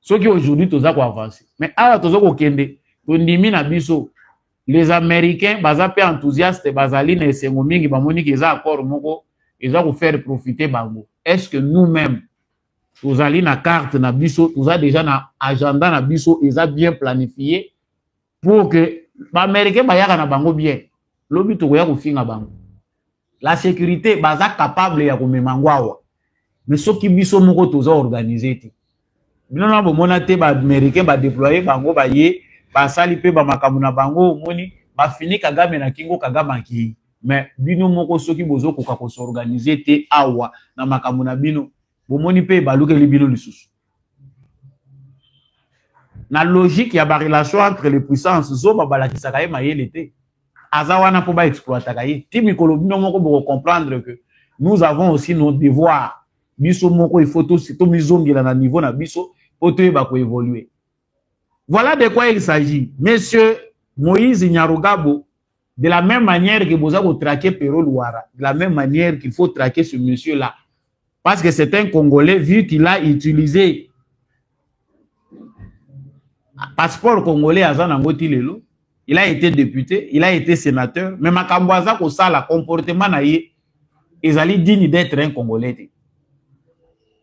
Ceux qui aujourd'hui toza ko avancer. Mais ala toza ko kende, to ndimi na biso. Les Américains, baza pe enthousiastes, bazali na esengo mingi, bamoni ki eza accord moko, eza ko faire profiter bango. Est-ce que nous-mêmes, tozali na carte na biso, toza déjà na agenda na biso, eza bien planifié, pour que, ba Américains bayaka na bango bien, lobi tokoya ko finga bango. La sécurité, baza capable ya komemangwawa. Mais soki biso moko toza organisé te. Bino na bomona te ba Américains ba déployer bango ba ye, basali pe ba makamuna bango moni ba fini Kagame na kingo Kagame ki mais bino moko soki bozo ko ka s'organiser te awa na makamuna bino bomoni pe baluke li bino lisusu na logique ya ba relation entre les puissances zo ba balakisa ka ye mayele te azawana po ba exploiter ka ye ti mikolo bino moko bo comprendre que nous avons aussi nos devoirs biso moko il faut to mizongela na niveau na biso po to ba ko évoluer. Voilà de quoi il s'agit. Monsieur Moïse Nyarugabo, de la même manière que vous avez traqué Pero Luara, de la même manière qu'il faut traquer ce monsieur-là. Parce que c'est un Congolais, vu qu'il a utilisé passeport congolais à Zanangoti Lelo, il a été député, il a été sénateur, mais Makamboaza ko sala comportement naïe, ils allaient digne d'être un Congolais.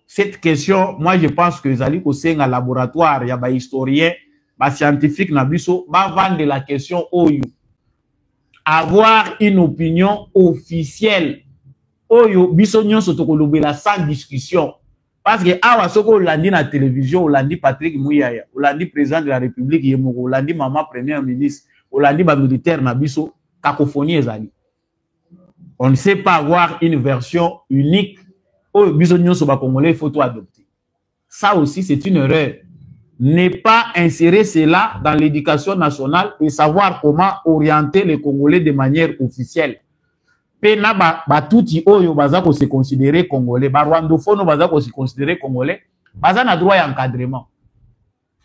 Cette question, moi je pense que ils allaient au sein un laboratoire, il y a des historiens, ba scientifique na biso ba vendre la question oyo avoir une opinion officielle oyo biso nyonso tokolobela sans discussion parce que awa soko olandi na télévision olandi Patrick Muyaya olandi président de la République yemoko olandi maman premier ministre olandi ba militaire na biso cacophonie ezali on ne sait pas avoir une version unique oyo biso nyonso ba congolais faut tout adopter. Ça aussi c'est une erreur. Ne pas insérer cela dans l'éducation nationale et savoir comment orienter les Congolais de manière officielle. Pena ba touti oyo baza ko se considérer Congolais, ba rwandophone baza ko se considérer Congolais, baza na droit d'encadrement.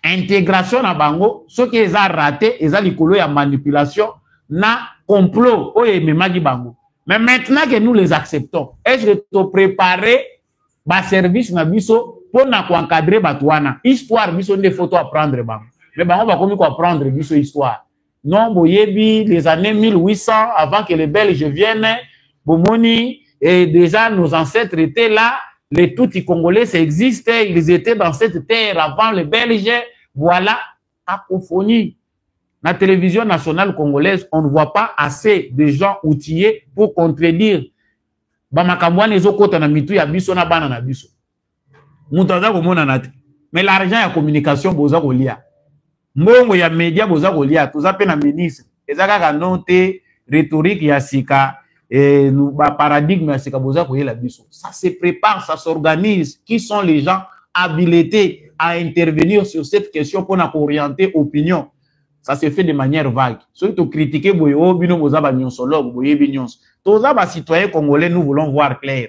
Intégration na bango, ce qui est raté, eza likolo ya manipulation na complot oyo memaki bango. Mais maintenant que nous les acceptons, est-ce que tu préparer ba service na biso pour encadrer batouana histoire biso des photos à prendre bang mais on va comme quoi prendre biso histoire non boyebi les années 1800 avant que les Belges viennent bomoni et déjà nos ancêtres étaient là les Tutsi congolais ça existait ils étaient dans cette terre avant les Belges Voilà, cacophonie. La télévision nationale congolaise, on ne voit pas assez de gens outillés pour contredire. Bamakambouane ezokota na mitu ya biso na bana na biso. Mutaza komona na te. Mais l'argent ya communication boza kolia. Mbongo ya média boza kolia. Toza pe na ministre. Ezaka ka note rhétorique ya sika et paradigme ya sika boza koyela biso. Ça se prépare, ça s'organise. Qui sont les gens habilités à intervenir sur cette question pour orienter opinion? Ça se fait de manière vague. Ceux qui critiquent Boyo, bino boza ba nyonsologue, boye binyons. Toza ba citoyens congolais, nous voulons voir clair.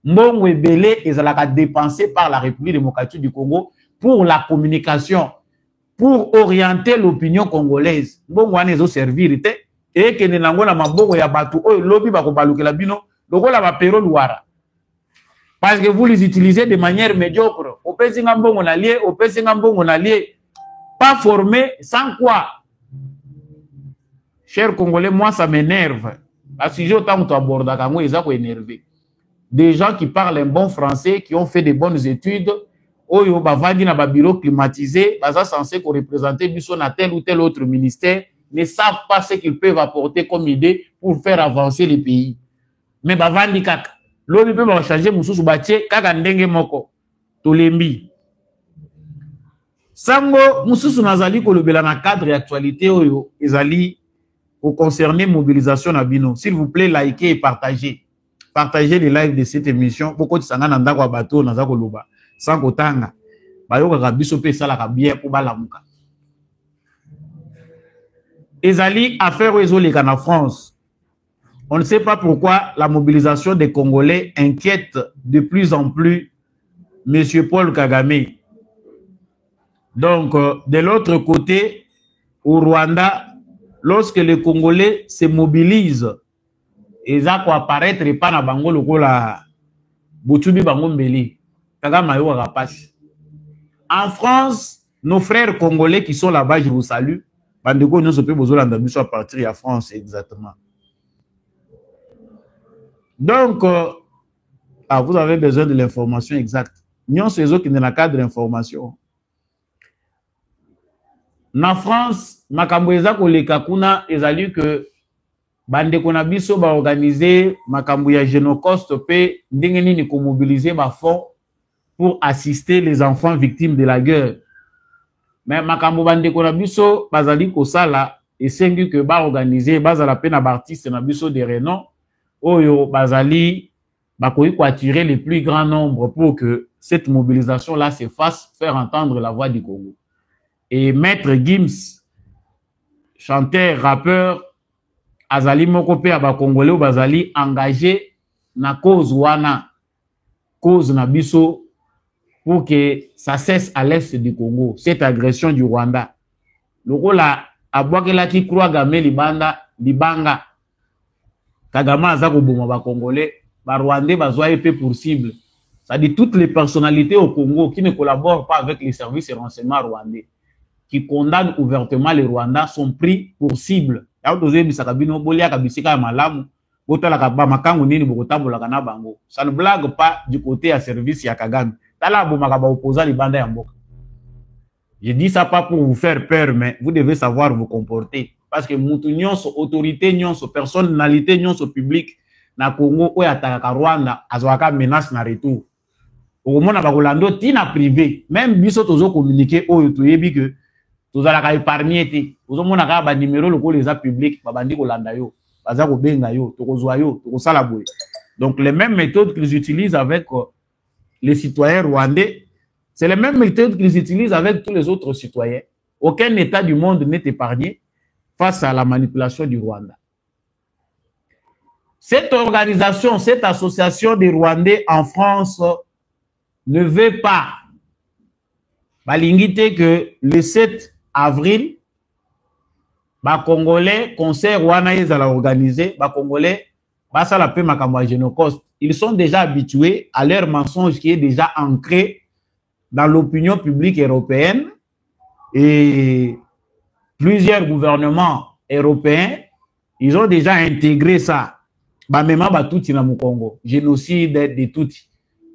Mbongo ebele ezalaka dépensé par la République démocratique du Congo pour la communication, pour orienter l'opinion congolaise. Mbongo wana ezo servir te et que nango na maboko ya batu oyo lobi ba ko balukela bino lokola ba pero luara. Parce que vous les utilisez de manière médiocre. Opesi ngambongo na lié, opesi ngambongo na lié. Pas formé, sans quoi? Chers Congolais, moi ça m'énerve. Parce que j'ai autant que tu abordes, ils ont énervé. Des gens qui parlent un bon français, qui ont fait de bonnes études, ils ont un bureau climatisé, ils sont censés représenter tel ou tel autre ministère, ne savent pas ce qu'ils peuvent apporter comme idée pour faire avancer les pays. Mais bavandi kaka, l'homme peut changer mususu batie kaka ndenge moko, tolembi. Sango mususu nazali kolobela na cadre d'actualité oyo ezali au concerné mobilisation na bino. S'il vous plaît, likez et partagez. Partagez les lives de cette émission. Pourquoi tu sanga nanda kwa bateau naza koloba sans kotanga. Bayoka ka biso pe sala ka bien pour balamuka. Ezali affaire ezoleka na France. On ne sait pas pourquoi la mobilisation des Congolais inquiète de plus en plus Monsieur Paul Kagame. Donc, de l'autre côté, au Rwanda, lorsque les Congolais se mobilisent, ils ont apparaître pas na bango lokola Boutoubi bango mbeli. Kagame yo rapace. En France, nos frères congolais qui sont là-bas, je vous salue. Bandeko nous peut besoin d'ambition à partir de France exactement. Donc, vous avez besoin de l'information exacte. Nous ces autres qui dans le cadre d'information. Na France, makambo eza koleka kuna ezali que bandeko na biso ba organiser makambo ya Génocoste pe ndenge nini ko mobiliser ba fonds pour assister les enfants victimes de la guerre. Mais makambo bandeko na biso bazali ko sala esengi que ba organiser bazala pe na artiste na biso de renom oyo bazali bakoyi ko attirer les plus grands nombres pour que cette mobilisation là se fasse, faire entendre la voix du Congo. Et Maître Gims, chanteur, rappeur, azali moko pe aba Congolais ou bazali engagé na cause wana, cause na biso pour que ça cesse à l'est du Congo, cette agression du Rwanda. Lokola abwakela ki croix game libanga Kagame azako boma ba Congolais, ba Rwandais bazwa épée pour cible. Ça dit toutes les personnalités au Congo qui ne collaborent pas avec les services et renseignements rwandais, qui condamnent ouvertement les Rwandais, sont pris pour cible. Ça ne blague pas du côté à service ya Kagame. Je dis ça pas pour vous faire peur, mais vous devez savoir vous comporter. Parce que nous autorité, nous personnalité, nous public, na Congo, ou yataka Rwanda, azwaka menace na retour. Au moment où tina privé, même biso tozo communiquer au youtube que tous allons épargner te. Aux hommes on a ba numéro le les a public, babandi kolanda yo, baza ko benga yo, to kozwa yo, to kosala boye. Donc les mêmes méthodes qu'ils utilisent avec les citoyens rwandais, c'est les mêmes méthodes qu'ils utilisent avec tous les autres citoyens. Aucun État du monde n'est épargné face à la manipulation du Rwanda. Cette organisation, cette association des Rwandais en France ne veut pas balingité que le 7 avril, les Congolais, concert Rwanda, ils allaient organiser, les Congolais, ça la paix makamwa Génocoste. Ils sont déjà habitués à leur mensonge qui est déjà ancré dans l'opinion publique européenne et plusieurs gouvernements européens, ils ont déjà intégré ça. Même tout dans le Congo, génocide de tout.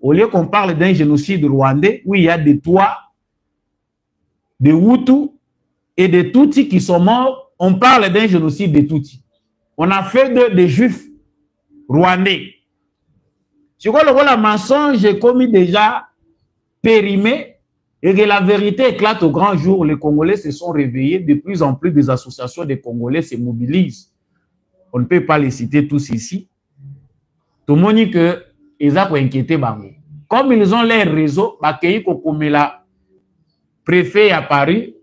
Au lieu qu'on parle d'un génocide rwandais, où il y a des toits de Hutus et de Tutsis qui sont morts. On parle d'un génocide de Tutsis. On a fait des Juifs rwandais. C'est quoi le mensonge est commis déjà périmé et que la vérité éclate au grand jour. Les Congolais se sont réveillés. De plus en plus, des associations de Congolais se mobilisent. On ne peut pas les citer tous ici. Tout le monde dit que ils ont inquiété Bango. Comme ils ont leur réseau, Bakei Kokomela, préfet à Paris,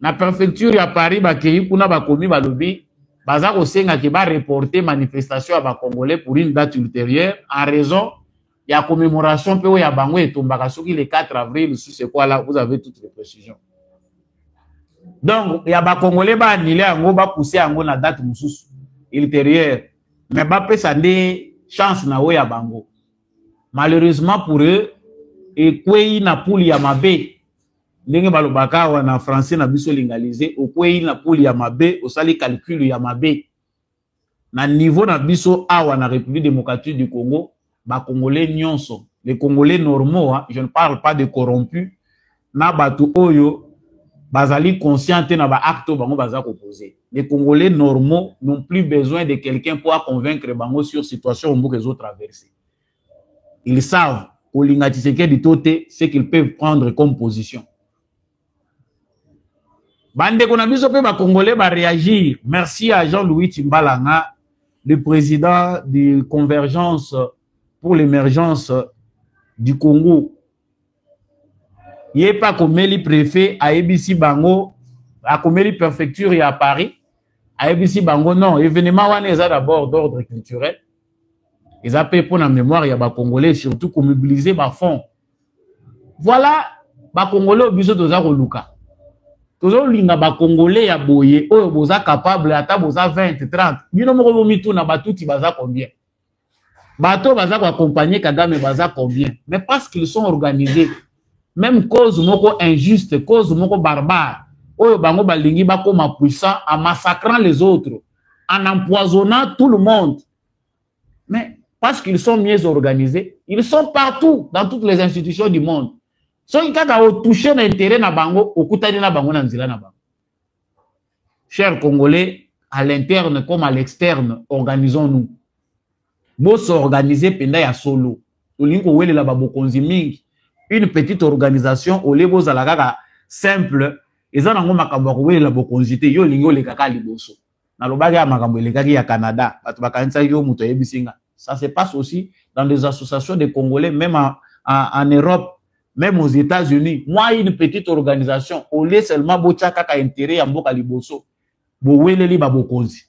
la préfecture à Paris, Bakei Kuna Bakomi Balobi, Bazar Osenga qui va reporter manifestation à Congolais pour une date ultérieure en raison de la commémoration de ya Bango et Tombakasoki le 4 avril. C'est quoi là? Vous avez toutes les précisions. Donc, il y a Congolais qui annulé Ango, va pousser Ango la date ultérieure. Mais va ça des chances na ya Bango. Malheureusement pour eux, et quoi na pouli ya mabe. Ndenge balobaka wana français na biso lingalisé au kwei na poli ya mabe osali calcul ya mabe na niveau na biso awa na République démocratique du Congo ba congolais nyonso les congolais normaux hein, je ne parle pas de corrompus na batu oyo bazali conscient na ba acte bango baza proposer les congolais normaux n'ont plus besoin de quelqu'un pour convaincre bango sur situation où les autres traverser. Ils savent au lingatiseke du toté ce qu'ils peuvent prendre comme position. Bande Konabiso pe ba Congolais ba réagir. Merci à Jean-Louis Timbalanga, le président de Convergence pour l'émergence du Congo. Il n'est pas comme le préfet à ABC Bango, à comme le préfecture et à Paris. À ABC Bango, non. Événement, on est d'abord d'ordre culturel. Ils appellent pour la mémoire, il y a des Congolais, surtout pour mobiliser les fonds. Voilà, les Congolais ont besoin de ça. Toujours linga ba Congolais ya boye oyo boza capable ata boza 20 30 bino moko bomitu na batuti baza combien bato baza ko accompagner Kagame baza combien mais parce qu'ils sont organisés même cause moko injuste cause moko barbare oyo bango balingi bakoma puissant en massacrant les autres en empoisonnant tout le monde mais parce qu'ils sont mieux organisés ils sont partout dans toutes les institutions du monde. So, il y a touché l'intérêt na bango, au kutani na bango na nzila na bango. Chers Congolais, à l'interne comme à l'externe, organisons-nous. Bo s'organiser penda ya solo. Olingo wele la babokonzi mingi. Une petite organisation, au lebo zalagaga simple, eza nango makambo ko wele la bokonzi te yo lingo le kaka liboso. Na lobaka ya makambo le kaka ya Canada, batu bakanisa yo muto yebisinga. Ça se passe aussi dans des associations de Congolais, même en Europe. Même aux États-Unis, moi, une petite organisation, au lieu seulement bochaka ka intérêt ya mboka liboso, bo weleli ba bokonzi.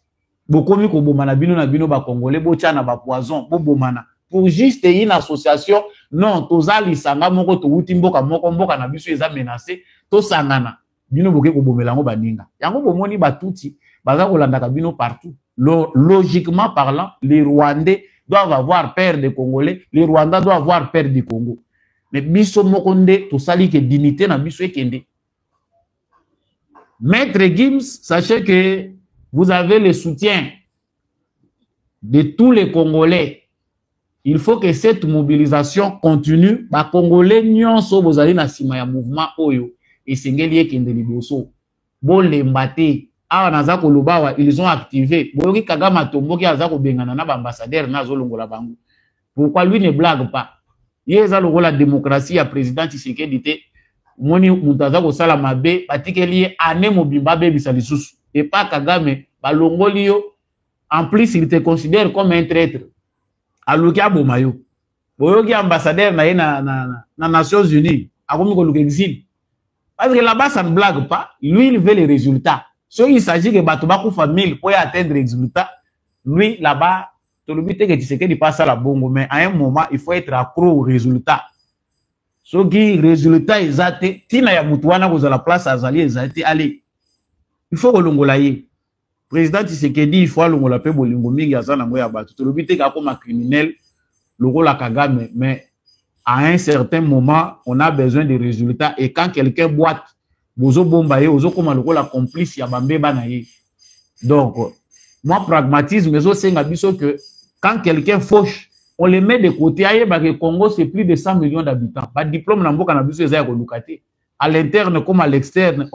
Bokomi ko bomana bino na bino ba Congolais, bochana ba poison, bo bomana. Pour juste une association, non, tozali sanga moko to wuti mboka moko mboka na biso eza menacé, to sangana. Bino boke ko bomelango baninga. Yango bomoni batuti, baza ko landaka bino partout. Logiquement parlant, les Rwandais doivent avoir peur des Congolais, les Rwandais doivent avoir peur du Congo. Mais biso mokonde to sali que dignité na biso ekende. Maître Gims, sachez que vous avez le soutien de tous les Congolais. Il faut que cette mobilisation continue. Ba Congolais nyonso bozali na sima ya mouvement oyo esengeli ekende liboso. Bo lembate awa naza kolobawa ils ont activé. Boyoki Kagame tomboki aza ko bengana na ba ambassadeur na zolongola bango. Pourquoi lui ne blague pas? Yeza logo la démocratie ya président Tshisekedi te moni mutaza ko sala mabe batikeli ane mobimba be bisalisusu et pas Kagame balongoli yo en plus il te considère comme un traître alukia bomayo boyoki ambassadeur na na Nations Unies akomi ko luka exil parce que là-bas ça ne blague pas lui il veut les résultats so il s'agit que bato ba ku famille pour atteindre les résultats lui là-bas. Tout le but est que Tshisekedi passe à la bongo, mais à un moment, il faut être accro au résultat. Ce qui résultat exact, tina ya mutuana vous à la place à Zali exact, allez. Il faut que l'ongolaye. Président Tshisekedi, il faut l'ongola pe bolingo mingi azana ngoya batu. Tout le but est comme un criminel, le rôle à Kagame, mais à un certain moment, on a besoin de résultats. Et quand quelqu'un boite, bozo bombaye, ozo comme le rôle à complice ya bambe banaye. Donc, moi, pragmatisme, mais aussi que quand quelqu'un fauche, on le met de côté. Aïe, bah, le Congo, c'est plus de 100 millions d'habitants. Pas de diplôme, n'a pas de à l'interne comme à l'externe.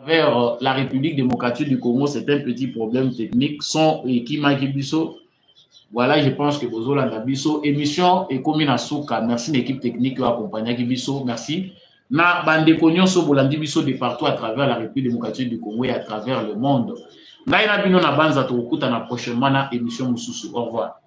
Vers la République démocratique du Congo, c'est un petit problème technique. Son et Kimaki Bisso. Voilà, je pense que vous avez Bisso. Émission et comme Souka. Merci l'équipe technique qui a accompagné Bisso. Merci. Na bande konyo so bolandi biso de partout à travers la République démocratique du Congo et à travers le monde. Naina bino na banza to okuta na prochainement na émission mususu. Au revoir.